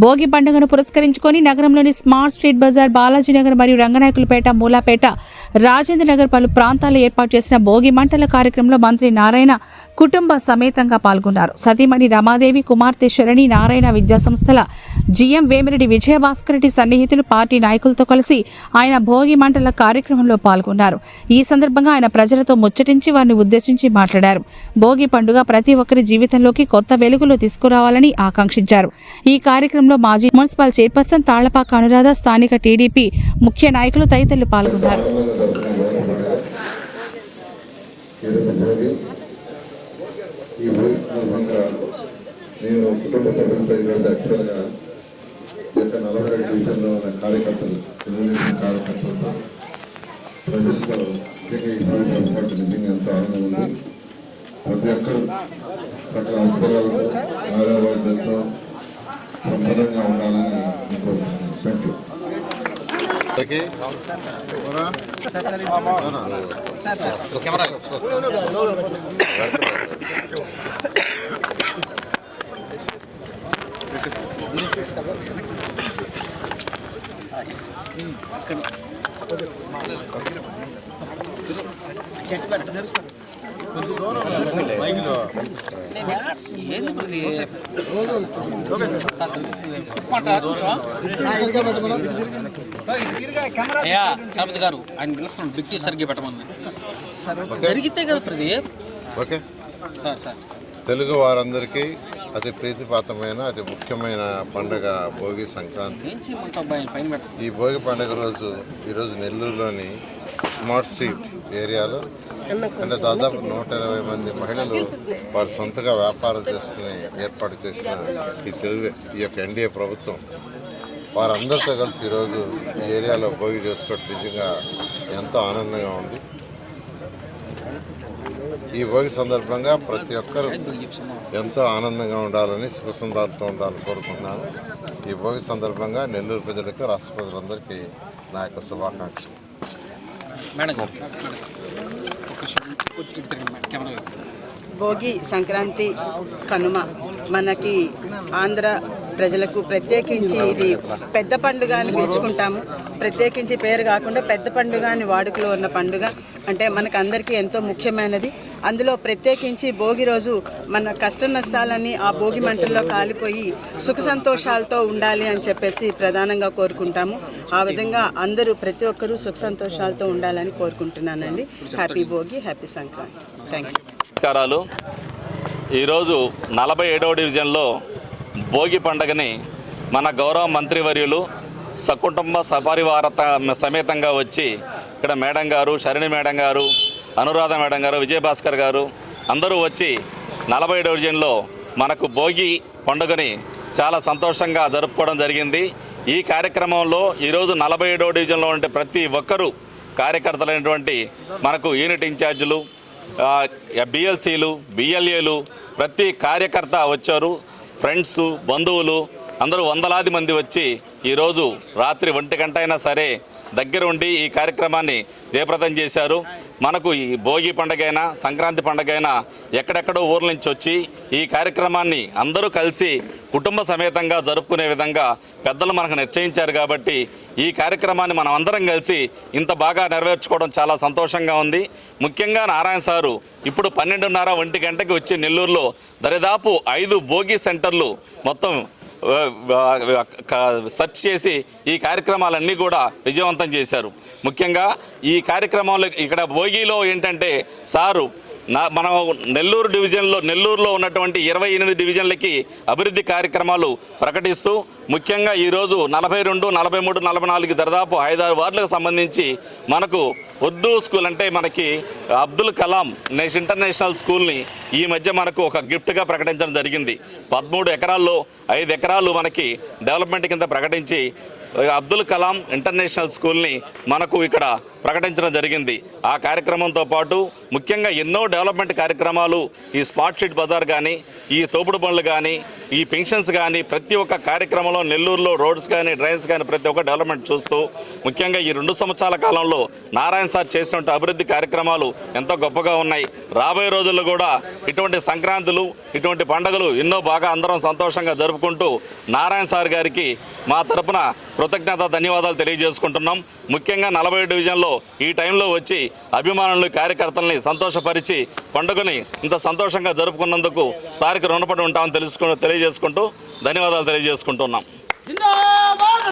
భోగి పండుగను పురస్కరించుకొని నగరంలోని స్మార్ట్ స్ట్రీట్ బజార్, బాలాజీనగర్ మరియు రంగనాయకులపేట, మూలాపేట, రాజేంద్ర నగర్ పలు ప్రాంతాల్లో ఏర్పాటు చేసిన భోగి మంటల కార్యక్రమంలో మంత్రి నారాయణ కుటుంబ సమేతంగా పాల్గొన్నారు. సతీమణి రమాదేవి, కుమార్తె శరణి నారాయణ విద్యాసంస్థల జిఎం వేమిరెడ్డి విజయభాస్కర్ రెడ్డి సన్నిహితులు, పార్టీ నాయకులతో కలిసి ఆయన భోగి మంటల కార్యక్రమంలో పాల్గొన్నారు. ఈ సందర్భంగా ఆయన ప్రజలతో ముచ్చటించి వారిని ఉద్దేశించి మాట్లాడారు. భోగి పండుగ ప్రతి ఒక్కరి జీవితంలోకి కొత్త వెలుగులు తీసుకురావాలని ఆకాంక్షించారు. ఈ కార్యక్రమంలో మాజీ మున్సిపల్ చైర్పర్సన్ తాళ్లపాక అనురాధ, స్థానిక టీడీపీ ముఖ్య నాయకులు తదితరులు పాల్గొన్నారు. నేను కుటుంబ సభ్యులతో ఈరోజు యాక్చువల్గా గత 42 డివిజన్లో ఉన్న కార్యకర్తలు, తెలుగుదేశం కార్యకర్తలతో ప్రజలతో నిజంగా నిజంగా ఎంతో ఆనందం ఉంది. ప్రతి ఒక్కరు సకల అవసరాలతో ఆరోగ్యాలతో సంపదంగా ఉండాలని కోరుకుంటున్నాను. చలపతి గారు ఆయన పిలుస్తున్నాం, బిక్కి సరిగ్గా పెట్టమని జరిగితే కదా Pradeep. Okay sir sir Telugu వారందరికీ అతి ప్రీతిపాత్రమైన అతి ముఖ్యమైన పండుగ భోగి సంక్రాంతి. ఈ భోగి పండుగ రోజు ఈరోజు నెల్లూరులోని స్మార్ట్ స్ట్రీట్ ఏరియాలో అంటే దాదాపు 120 మంది మహిళలు వారు సొంతగా వ్యాపారం చేసుకుని ఏర్పాటు చేసిన ఈ యొక్క ఎన్డీఏ ప్రభుత్వం వారందరితో కలిసి ఈరోజు ఈ ఏరియాలో భోగి చేసుకోవడం నిజంగా ఎంతో ఆనందంగా ఉంది. ఈ భోగి సందర్భంగా ప్రతి ఒక్కరూ ఎంతో ఆనందంగా ఉండాలని, సుఖసంతాలతో ఉండాలని కోరుకుంటున్నాను. ఈ భోగి సందర్భంగా నెల్లూరు ప్రజలకు, రాష్ట్ర ప్రజలందరికీ నా యొక్క శుభాకాంక్షలు. భోగి సంక్రాంతి కనుమ మనకి ఆంధ్ర ప్రజలకు ప్రత్యేకించి ఇది పెద్ద పండుగ అని పిలుచుకుంటాము. ప్రత్యేకించి పేరు కాకుండా పెద్ద పండుగ అని వాడుకలో ఉన్న పండుగ అంటే మనకు అందరికీ ఎంతో ముఖ్యమైనది. అందులో ప్రత్యేకించి భోగి రోజు మన కష్ట నష్టాలన్నీ ఆ భోగి మంటల్లో కాలిపోయి సుఖ సంతోషాలతో ఉండాలి అని చెప్పేసి ప్రధానంగా కోరుకుంటాము. ఆ విధంగా అందరూ ప్రతి ఒక్కరూ సుఖ సంతోషాలతో ఉండాలని కోరుకుంటున్నానండి. Happy Bhogi, happy Sankranti. Thank you. నమస్కారాలు. ఈరోజు 47వ డివిజన్లో భోగి పండుగని మన గౌరవ మంత్రివర్యులు సకుటుంబ సపరివార సమేతంగా వచ్చి ఇక్కడ మేడం గారు, శరణి మేడం గారు, అనురాధ మేడం గారు, విజయభాస్కర్ గారు అందరూ వచ్చి 47వ డివిజన్లో మనకు భోగి పండుగని చాలా సంతోషంగా జరుపుకోవడం జరిగింది. ఈ కార్యక్రమంలో ఈరోజు 47వ డివిజన్లో ఉండే ప్రతి ఒక్కరూ కార్యకర్తలైనటువంటి మనకు యూనిట్ ఇన్ఛార్జీలు, బిఎల్సీలు, బిఎల్ఏలు ప్రతి కార్యకర్త వచ్చారు. ఫ్రెండ్స్, బంధువులు అందరూ వందలాది మంది వచ్చి ఈరోజు రాత్రి 1 గంట అయినా సరే దగ్గర ఉండి ఈ కార్యక్రమాన్ని జయప్రదం చేశారు. మనకు ఈ భోగి పండుగైనా సంక్రాంతి పండుగైనా ఎక్కడెక్కడో ఊర్ల నుంచి వచ్చి ఈ కార్యక్రమాన్ని అందరూ కలిసి కుటుంబ సమేతంగా జరుపుకునే విధంగా పెద్దలు మనకు నిశ్చయించారు. కాబట్టి ఈ కార్యక్రమాన్ని మనం అందరం కలిసి ఇంత బాగా నెరవేర్చుకోవడం చాలా సంతోషంగా ఉంది. ముఖ్యంగా నారాయణ సారు ఇప్పుడు 12:30, 1 గంటకి వచ్చి నెల్లూరులో దరిదాపు 5 భోగి సెంటర్లు మొత్తం సెర్చ్ చేసి ఈ కార్యక్రమాలన్నీ కూడా విజయవంతం చేశారు. ముఖ్యంగా ఈ కార్యక్రమంలో ఇక్కడ భోగిలో ఏంటంటే సారు మనం నెల్లూరులో ఉన్నటువంటి 28 డివిజన్లకి అభివృద్ధి కార్యక్రమాలు ప్రకటిస్తూ ముఖ్యంగా ఈరోజు 42, 43, 44 దాదాపు 5-6 వార్డులకు సంబంధించి మనకు ఉర్దూ స్కూల్ అంటే మనకి అబ్దుల్ కలాం ఇంటర్నేషనల్ స్కూల్ని ఈ మధ్య మనకు ఒక గిఫ్ట్గా ప్రకటించడం జరిగింది. 13 ఎకరాల్లో 5 ఎకరాలు మనకి డెవలప్మెంట్ కింద ప్రకటించి అబ్దుల్ కలాం ఇంటర్నేషనల్ స్కూల్ని మనకు ఇక్కడ ప్రకటించడం జరిగింది. ఆ కార్యక్రమంతో పాటు ముఖ్యంగా ఎన్నో డెవలప్మెంట్ కార్యక్రమాలు ఈ స్మార్ట్ స్ట్రీట్ బజార్ కానీ, ఈ తోపుడు బండ్లు కానీ, ఈ పెన్షన్స్ కానీ ప్రతి ఒక్క కార్యక్రమంలో నెల్లూరులో రోడ్స్ కానీ, డ్రైన్స్ కానీ ప్రతి ఒక్క డెవలప్మెంట్ చూస్తూ ముఖ్యంగా ఈ 2 సంవత్సరాల కాలంలో నారాయణ సార్ చేసినటువంటి అభివృద్ధి కార్యక్రమాలు ఎంతో గొప్పగా ఉన్నాయి. రాబోయే రోజుల్లో కూడా ఇటువంటి సంక్రాంతులు, ఇటువంటి పండుగలు ఎన్నో బాగా అందరం సంతోషంగా జరుపుకుంటూ నారాయణ సార్ గారికి మా తరపున కృతజ్ఞత ధన్యవాదాలు తెలియజేసుకుంటున్నాం. ముఖ్యంగా 40 డివిజన్లో ఈ టైంలో వచ్చి అభిమానులు, కార్యకర్తల్ని సంతోషపరిచి పండుగని ఇంత సంతోషంగా జరుపుకున్నందుకు సారికి రుణపడి ఉంటామని తెలియజేసుకుంటూ ధన్యవాదాలు తెలియజేసుకుంటున్నాం.